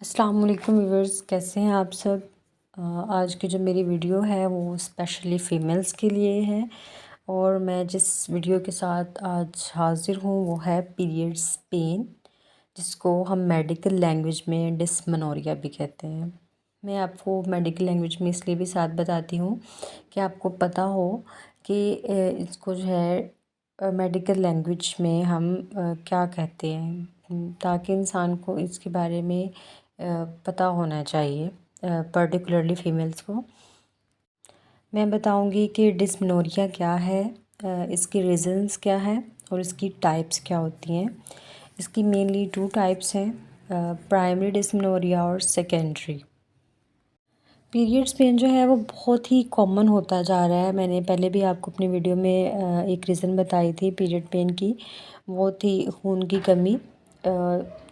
अस्सलाम वालेकुम व्यूअर्स, कैसे हैं आप सब। आज की जो मेरी वीडियो है वो स्पेशली फ़ीमेल्स के लिए है और मैं जिस वीडियो के साथ आज हाज़िर हूँ वो है पीरियड्स पेन, जिसको हम मेडिकल लैंग्वेज में डिस्मेनोरिया भी कहते हैं। मैं आपको मेडिकल लैंग्वेज में इसलिए भी साथ बताती हूँ कि आपको पता हो कि इसको जो है मेडिकल लैंग्वेज में हम क्या कहते हैं, ताकि इंसान को इसके बारे में पता होना चाहिए, पर्टिकुलरली फ़ीमेल्स को। मैं बताऊंगी कि डिस्मेनोरिया क्या है, इसकी रीज़न्स क्या है और इसकी टाइप्स क्या होती हैं। इसकी मेनली 2 टाइप्स हैं, प्राइमरी डिस्मेनोरिया और सेकेंडरी। पीरियड्स पेन जो है वो बहुत ही कॉमन होता जा रहा है। मैंने पहले भी आपको अपनी वीडियो में एक रीज़न बताई थी पीरियड पेन की, वो थी खून की कमी।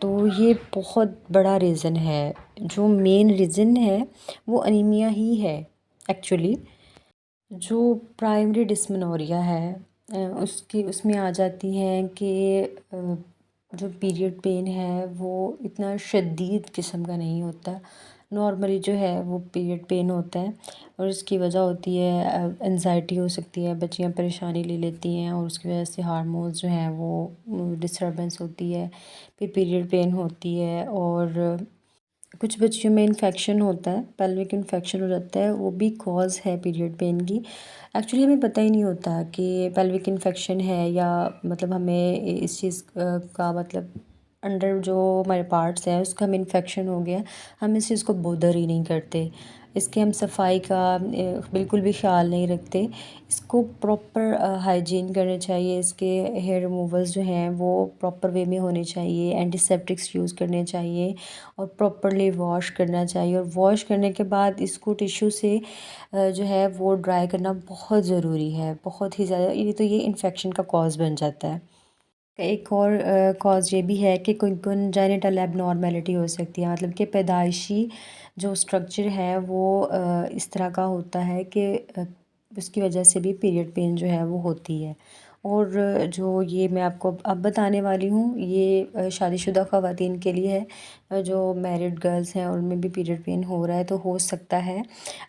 तो ये बहुत बड़ा रीज़न है। जो मेन रीज़न है वो अनीमिया ही है एक्चुअली। जो प्राइमरी डिस्मेनोरिया है उसकी उसमें आ जाती हैं कि जो पीरियड पेन है वो इतना शदीद किस्म का नहीं होता। नॉर्मली जो है वो पीरियड पेन होता है और इसकी वजह होती है एंजाइटी हो सकती है, बच्चियां परेशानी ले लेती हैं और उसकी वजह से हार्मोन्स जो हैं वो डिस्टर्बेंस होती है, फिर पीरियड पेन होती है। और कुछ बच्चियों में इन्फेक्शन होता है, पेल्विक इन्फेक्शन हो जाता है, वो भी कॉज़ है पीरियड पेन की। एक्चुअली हमें पता ही नहीं होता कि पेल्विक इन्फेक्शन है या मतलब हमें इस चीज़ का मतलब अंडर जो हमारे पार्ट्स हैं उसका हमें इन्फेक्शन हो गया, हम इस चीज़ को बोदर ही नहीं करते। इसके हम सफाई का बिल्कुल भी ख्याल नहीं रखते। इसको प्रॉपर हाइजीन करना चाहिए। इसके हेयर रिमूवर्स जो हैं वो प्रॉपर वे में होने चाहिए, एंटीसेप्टिक्स यूज़ करने चाहिए और प्रॉपरली वॉश करना चाहिए। और वॉश करने के बाद इसको टिश्यू से जो है वो ड्राई करना बहुत ज़रूरी है, बहुत ही ज़्यादा। ये इन्फेक्शन का कॉज़ बन जाता है। एक और कॉज़ ये भी है कि कंजेनिटल एबनॉर्मेलिटी हो सकती है, मतलब कि पैदाइशी जो स्ट्रक्चर है वो इस तरह का होता है कि उसकी वजह से भी पीरियड पेन जो है वो होती है। और जो ये मैं आपको अब बताने वाली हूँ ये शादीशुदा ख़वातीन के लिए है। जो मैरिड गर्ल्स हैं उनमें भी पीरियड पेन हो रहा है तो हो सकता है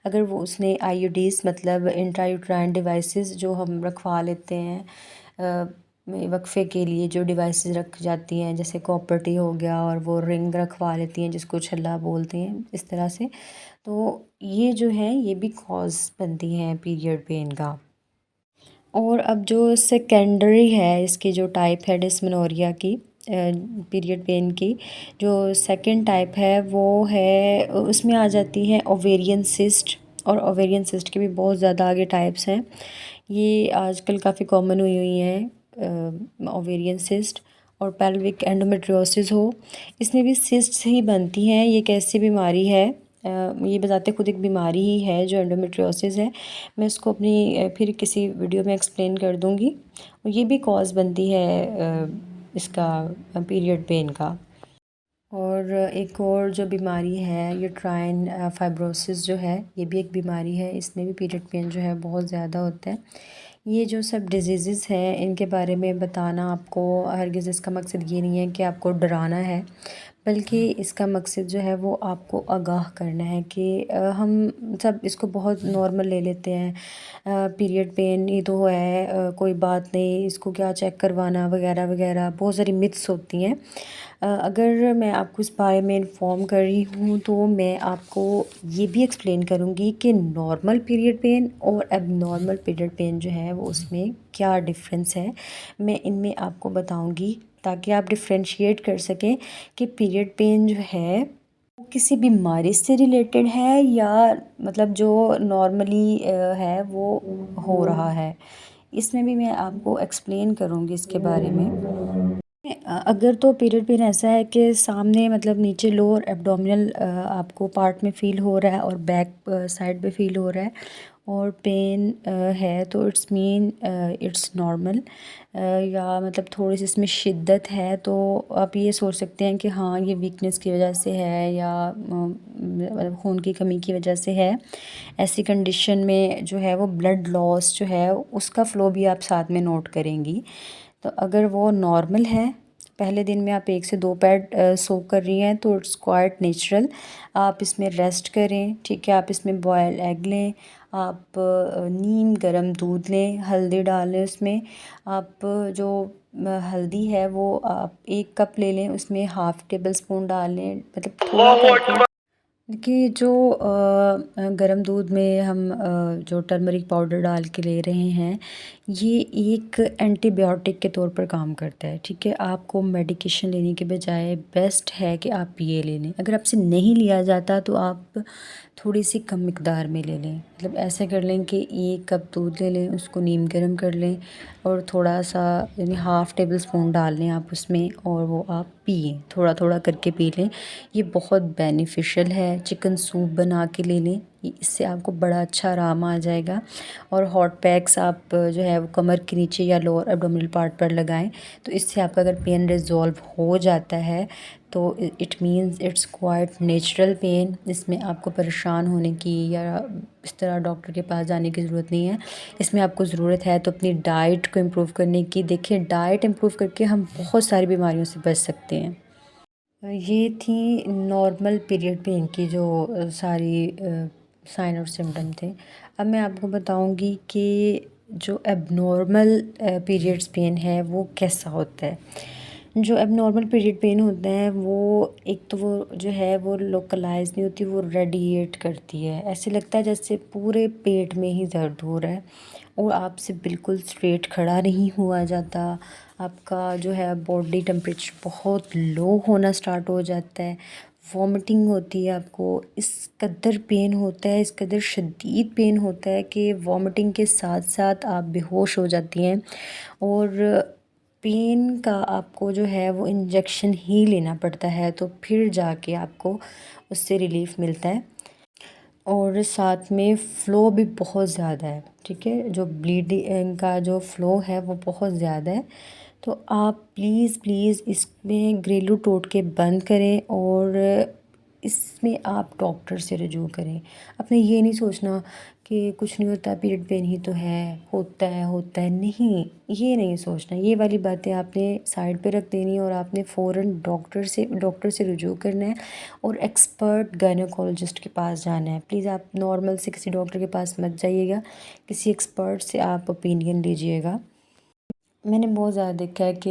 अगर वो उसने आईयूडीज़ मतलब इंट्रायूट्राइन डिवाइसेस जो हम रखवा लेते हैं में वक्फ़े के लिए, जो डिवाइसेस रखी जाती हैं जैसे कॉपर टी हो गया और वो रिंग रखवा लेती हैं जिसको छल्ला बोलते हैं इस तरह से, तो ये जो है ये भी कॉज़ बनती हैं पीरियड पेन का। और अब जो सेकेंडरी है, इसकी जो टाइप है डिस्मेनोरिया की, पीरियड पेन की जो सेकंड टाइप है वो है, उसमें आ जाती है ओवेरियन सिस्ट। और ओवेरियन सिस्ट के भी बहुत ज़्यादा आगे टाइप्स हैं, ये आजकल काफ़ी कॉमन हुई हुई हैं। ओवेरियन सिस्ट और पेल्विक एंडोमेट्रियोसिस हो, इसमें भी सिस्ट्स ही बनती हैं। ये कैसी बीमारी है, ये बजाते खुद एक बीमारी ही है जो एंडोमेट्रियोसिस है। मैं इसको अपनी फिर किसी वीडियो में एक्सप्लेन कर दूँगी। और ये भी कॉज़ बनती है इसका पीरियड पेन का। और एक और जो बीमारी है यूट्राइन फाइब्रोसिस जो है, ये भी एक बीमारी है, इसमें भी पीरियड पेन जो है बहुत ज़्यादा होता है। ये जो सब डिजीज़ हैं इनके बारे में बताना आपको हरगिज़ इसका मकसद ये नहीं है कि आपको डराना है, बल्कि इसका मकसद जो है वो आपको आगाह करना है कि हम सब इसको बहुत नॉर्मल ले लेते हैं। पीरियड पेन ये तो है, कोई बात नहीं, इसको क्या चेक करवाना वगैरह वगैरह, बहुत सारी मिथ्स होती हैं। अगर मैं आपको इस बारे में इन्फॉर्म कर रही हूँ तो मैं आपको ये भी एक्सप्लेन करूँगी कि नॉर्मल पीरियड पेन और एबनॉर्मल पीरियड पेन जो है वो उसमें क्या डिफरेंस है, मैं इनमें आपको बताऊँगी ताकि आप डिफ्रेंशिएट कर सकें कि पीरियड पेन जो है वो किसी बीमारी से रिलेटेड है या मतलब जो नॉर्मली है वो हो रहा है। इसमें भी मैं आपको एक्सप्लेन करूँगी इसके बारे में। अगर तो पीरियड पेन ऐसा है कि सामने मतलब नीचे लोअर एब्डोमिनल आपको पार्ट में फ़ील हो रहा है और बैक साइड पे फ़ील हो रहा है और पेन है, तो इट्स मीन इट्स नॉर्मल। या मतलब थोड़ी सी इसमें शिद्दत है तो आप ये सोच सकते हैं कि हाँ ये वीकनेस की वजह से है या मतलब खून की कमी की वजह से है। ऐसी कंडीशन में जो है वो ब्लड लॉस जो है उसका फ़्लो भी आप साथ में नोट करेंगी। तो अगर वो नॉर्मल है पहले दिन में आप 1 से 2 पैड सोक कर रही हैं तो इट्स क्वाइट नेचुरल। आप इसमें रेस्ट करें, ठीक है। आप इसमें बॉयल एग लें, आप नीम गर्म दूध लें, हल्दी डालें उसमें। आप जो हल्दी है वो आप 1 कप ले लें, उसमें हाफ़ टेबल स्पून डाल लें, मतलब थोड़ा करके। देखिए जो गरम दूध में हम जो टर्मरिक पाउडर डाल के ले रहे हैं, ये एक एंटीबायोटिक के तौर पर काम करता है, ठीक है। आपको मेडिकेशन लेने के बजाय बेस्ट है कि आप ये ले लें। अगर आपसे नहीं लिया जाता तो आप थोड़ी सी कम मिकदार में ले लें, मतलब ऐसे कर लें कि 1 कप दूध ले लें, उसको नीम गर्म कर लें और थोड़ा सा यानी हाफ़ टेबल स्पून डाल लें आप उसमें, और वो आप पिएं, थोड़ा थोड़ा करके पी लें। ये बहुत बेनिफिशियल है। चिकन सूप बना के ले लें, इससे आपको बड़ा अच्छा आराम आ जाएगा। और हॉट पैक्स आप जो है वो कमर के नीचे या लोअर एब्डोमिनल पार्ट पर लगाएं, तो इससे आपका अगर पेन रिजॉल्व हो जाता है तो it means it's quite natural pen. इसमें आपको परेशान होने की या इस तरह डॉक्टर के पास जाने की ज़रूरत नहीं है। इसमें आपको ज़रूरत है तो अपनी डाइट को इम्प्रूव करने की। देखिए डाइट इम्प्रूव करके हम बहुत सारी बीमारियों से बच सकते हैं। ये थी नॉर्मल पीरियड पेन की जो सारी साइन और सिम्टम थे। अब मैं आपको बताऊंगी कि जो एबनॉर्मल पीरियड्स पेन है वो कैसा होता है। जो एबनॉर्मल पीरियड पेन होता है वो एक तो वो जो है वो लोकलाइज नहीं होती, वो रेडिएट करती है। ऐसे लगता है जैसे पूरे पेट में ही दर्द हो रहा है और आपसे बिल्कुल स्ट्रेट खड़ा नहीं हुआ जाता। आपका जो है बॉडी टेम्परेचर बहुत लो होना स्टार्ट हो जाता है, वॉमिटिंग होती है आपको। इस कदर पेन होता है, इस कदर शदीद पेन होता है कि वॉमिटिंग के साथ साथ आप बेहोश हो जाती हैं। और पेन का आपको जो है वो इंजेक्शन ही लेना पड़ता है, तो फिर जाके आपको उससे रिलीफ़ मिलता है। और साथ में फ़्लो भी बहुत ज़्यादा है, ठीक है। जो ब्लीडिंग का जो फ़्लो है वो बहुत ज़्यादा है। तो आप प्लीज़ प्लीज़ इसमें घरेलू टोटके बंद करें और इसमें आप डॉक्टर से रजू करें। आपने ये नहीं सोचना कि कुछ नहीं होता, पीरियड पेन ही तो है, होता है, नहीं, ये नहीं सोचना। ये वाली बातें आपने साइड पे रख देनी है और आपने फ़ौरन डॉक्टर से रुजू करना है और एक्सपर्ट गायनेकोलॉजिस्ट के पास जाना है। प्लीज़ आप नॉर्मल से किसी डॉक्टर के पास मत जाइएगा, किसी एक्सपर्ट से आप ओपिनियन लीजिएगा। मैंने बहुत ज़्यादा देखा है कि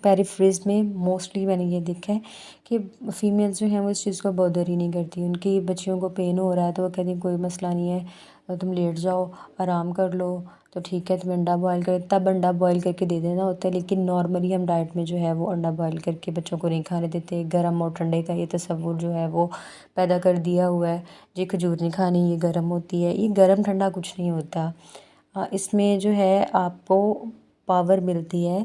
पेरिफ्रेज़ में मोस्टली मैंने ये देखा है कि फ़ीमेल्स जो हैं वो इस चीज़ को बॉदर ही नहीं करती। उनकी बच्चियों को पेन हो रहा है तो वो कहती हैं कोई मसला नहीं है, तुम लेट जाओ, आराम कर लो, तो ठीक है। तुम अंडा बॉयल कर, तब अंडा बॉयल करके दे देना होता है। लेकिन नॉर्मली हम डाइट में जो है वो अंडा बॉयल करके बच्चों को नहीं खाने देते। गर्म और ठंडे का ये तसव्वुर जो है वो पैदा कर दिया हुआ है। ये खजूर नहीं खानी, ये गर्म होती है, ये गर्म ठंडा कुछ नहीं होता। इसमें जो है आपको पावर मिलती है।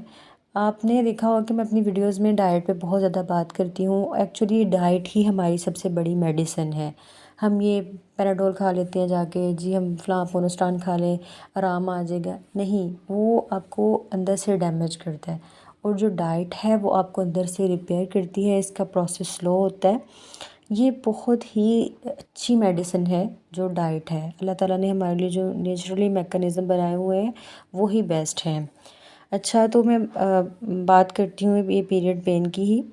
आपने देखा होगा कि मैं अपनी वीडियोस में डाइट पे बहुत ज़्यादा बात करती हूँ। एक्चुअली डाइट ही हमारी सबसे बड़ी मेडिसिन है। हम ये पैराडोल खा लेते हैं जाके, जी हम फ़लाँ पोनोस्टान खा लें आराम आ जाएगा, नहीं, वो आपको अंदर से डैमेज करता है। और जो डाइट है वो आपको अंदर से रिपेयर करती है। इसका प्रोसेस स्लो होता है। ये बहुत ही अच्छी मेडिसिन है जो डाइट है। अल्लाह ताला ने हमारे लिए जो नेचुरली मैकेनिज़्म बनाए हुए हैं वो ही बेस्ट हैं। अच्छा, तो मैं बात करती हूँ ये पीरियड पेन की ही।